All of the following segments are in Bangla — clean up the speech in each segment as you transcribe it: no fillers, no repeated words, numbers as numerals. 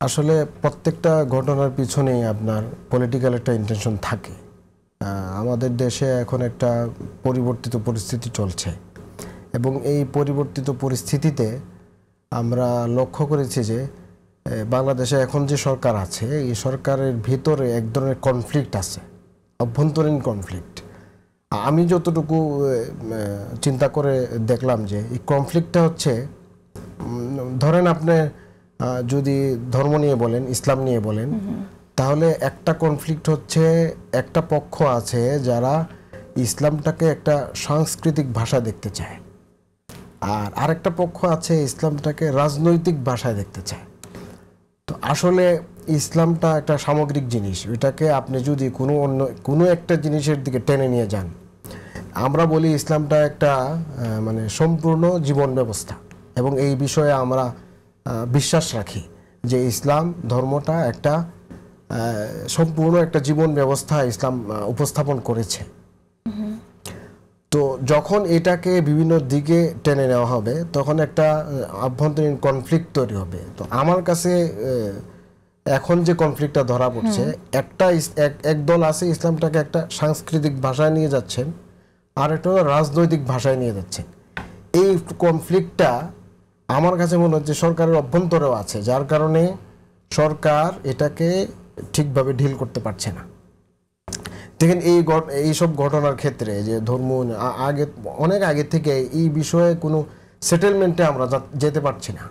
আসলে প্রত্যেকটা ঘটনার পিছনেই আপনার পলিটিক্যাল একটা ইন্টেনশন থাকে। আমাদের দেশে এখন একটা পরিবর্তিত পরিস্থিতি চলছে এবং এই পরিবর্তিত পরিস্থিতিতে আমরা লক্ষ্য করেছি যে বাংলাদেশে এখন যে সরকার আছে এই সরকারের ভিতরে এক ধরনের কনফ্লিক্ট আছে, অভ্যন্তরীণ কনফ্লিক্ট। আমি যতটুকু চিন্তা করে দেখলাম যে এই কনফ্লিক্টটা হচ্ছে, ধরেন আপনি যদি ধর্ম নিয়ে বলেন, ইসলাম নিয়ে বলেন, তাহলে একটা কনফ্লিক্ট হচ্ছে একটা পক্ষ আছে যারা ইসলামটাকে একটা সাংস্কৃতিক ভাষা দেখতে চায়, আর আরেকটা পক্ষ আছে ইসলামটাকে রাজনৈতিক ভাষায় দেখতে চায়। তো আসলে ইসলামটা একটা সামগ্রিক জিনিস, এটাকে আপনি যদি কোনো একটা জিনিসের দিকে টেনে নিয়ে যান, আমরা বলি ইসলামটা একটা মানে সম্পূর্ণ জীবন ব্যবস্থা, এবং এই বিষয়ে আমরা বিশ্বাস রাখি যে ইসলাম ধর্মটা একটা সম্পূর্ণ একটা জীবন ব্যবস্থা ইসলাম উপস্থাপন করেছে। তো যখন এটাকে বিভিন্ন দিকে টেনে নেওয়া হবে তখন একটা আভ্যন্তরীণ কনফ্লিক্ট তৈরি হবে। তো আমার কাছে এখন যে কনফ্লিক্টটা ধরা পড়ছে, এক দল আছে ইসলামটাকে একটা সাংস্কৃতিক ভাষায় নিয়ে যাচ্ছেন, আর একটা রাজনৈতিক ভাষায় নিয়ে যাচ্ছেন। এই কনফ্লিক্টটা আমার কাছে মনে হচ্ছে সরকারের অভ্যন্তরেও আছে, যার কারণে সরকার এটাকে ঠিকভাবে ডিল করতে পারছে না। দেখেন এইসব ঘটনার ক্ষেত্রে যে ধর্ম অনেক আগে থেকে এই বিষয়ে কোনো সেটেলমেন্টে আমরা যেতে পারছি না,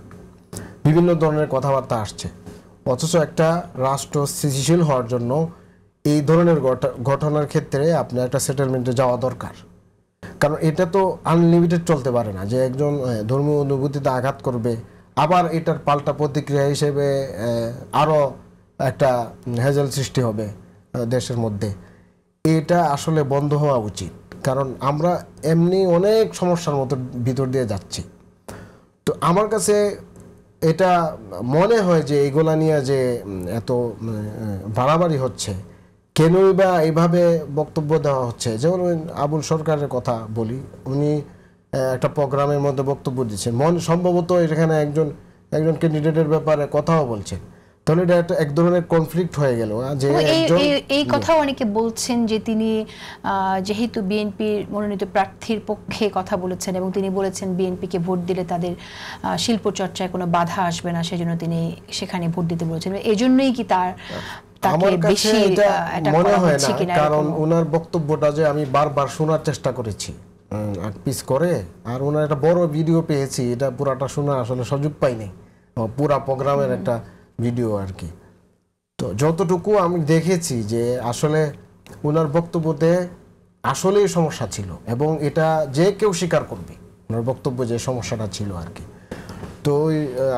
বিভিন্ন ধরনের কথাবার্তা আসছে, অথচ একটা রাষ্ট্র স্থিতিশীল হওয়ার জন্য এই ধরনের ঘটনার ক্ষেত্রে আপনার একটা সেটেলমেন্টে যাওয়া দরকার। কারণ এটা তো আনলিমিটেড চলতে পারে না যে একজন ধর্মীয় অনুভূতিতে আঘাত করবে, আবার এটার পাল্টা প্রতিক্রিয়া হিসেবে আরও একটা হেজেল সৃষ্টি হবে দেশের মধ্যে। এটা আসলে বন্ধ হওয়া উচিত, কারণ আমরা এমনি অনেক সমস্যার মতো ভিতর দিয়ে যাচ্ছি। তো আমার কাছে এটা মনে হয় যে এগুলা নিয়ে যে এত বাড়াবাড়ি হচ্ছে, কেনই বা এইভাবে বক্তব্য দেওয়া হচ্ছে। যেমন আবুল সরকারের কথা বলি, উনি একটা প্রোগ্রামের মধ্যে বক্তব্য দিচ্ছেন, সম্ভবত এখানে একজন ক্যান্ডিডেটের ব্যাপারে কথাও বলছেন, তাহলে এটা এক ধরনের কনফ্লিক্ট হয়ে গেল। যে এই কথা অনেকে বলছেন যে তিনি যেহেতু বিএনপির মনোনীত প্রার্থীর পক্ষে কথা বলেছেন এবং তিনি বলেছেন বিএনপিকে ভোট দিলে তাদের শিল্প চর্চায় কোনো বাধা আসবে না, সেজন্য তিনি সেখানে ভোট দিতে বলেছেন। এজন্যই কি আমার কাছে এটা মনে হয় না, কারণ ওনার বক্তব্যটা যে আমি বারবার শোনার চেষ্টা করেছি পিস করে, আর ওনার একটা বড় ভিডিও পেয়েছি, এটা পুরাটা শোনার আসলে সুযোগ পাইনি, পুরা প্রোগ্রামের একটা ভিডিও আর কি। তো যতটুকু আমি দেখেছি যে আসলে ওনার বক্তব্যতে আসলেই সমস্যা ছিল, এবং এটা যে কেউ স্বীকার করবে ওনার বক্তব্য যে সমস্যাটা ছিল আর কি। তো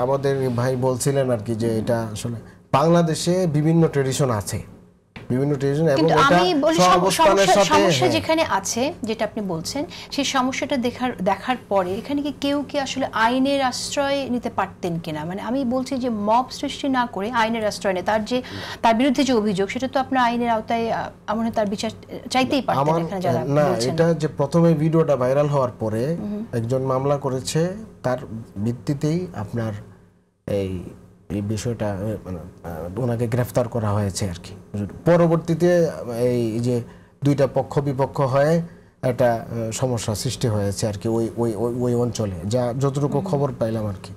আমাদের ভাই বলছিলেন আর কি যে এটা আসলে বাংলাদেশে বিভিন্ন ট্রেডিশন আছে, বিভিন্ন ট্রেডিশন, এবং এটা সহাবস্থানের সাথে সমস্যা যেখানে আছে যেটা আপনি বলছেন, সেই সমস্যাটা দেখার পরে এখানে কি কেউ কি আসলে আইনের আশ্রয় নিতে পারতেন কিনা? মানে আমি বলছি যে মব সৃষ্টি না করে আইনের আশ্রয় নিয়ে তার বিরুদ্ধে যে অভিযোগ, সেটা তো আপনার আইনের আওতায় আমরা তার বিচার চাইতেই পারতেন এখানে যারা না। এটা যে প্রথমে ভিডিওটা ভাইরাল হওয়ার পরে একজন মামলা করেছে, তার ভিত্তিতেই আপনার এই বিষয়টা মানে ওনাকে গ্রেফতার করা হয়েছে আর কি। পরবর্তীতে এই যে দুইটা পক্ষ বিপক্ষ হয়ে একটা সমস্যা সৃষ্টি হয়েছে আর কি ওই অঞ্চলে, যা যতটুকু খবর পাইলাম আর কি।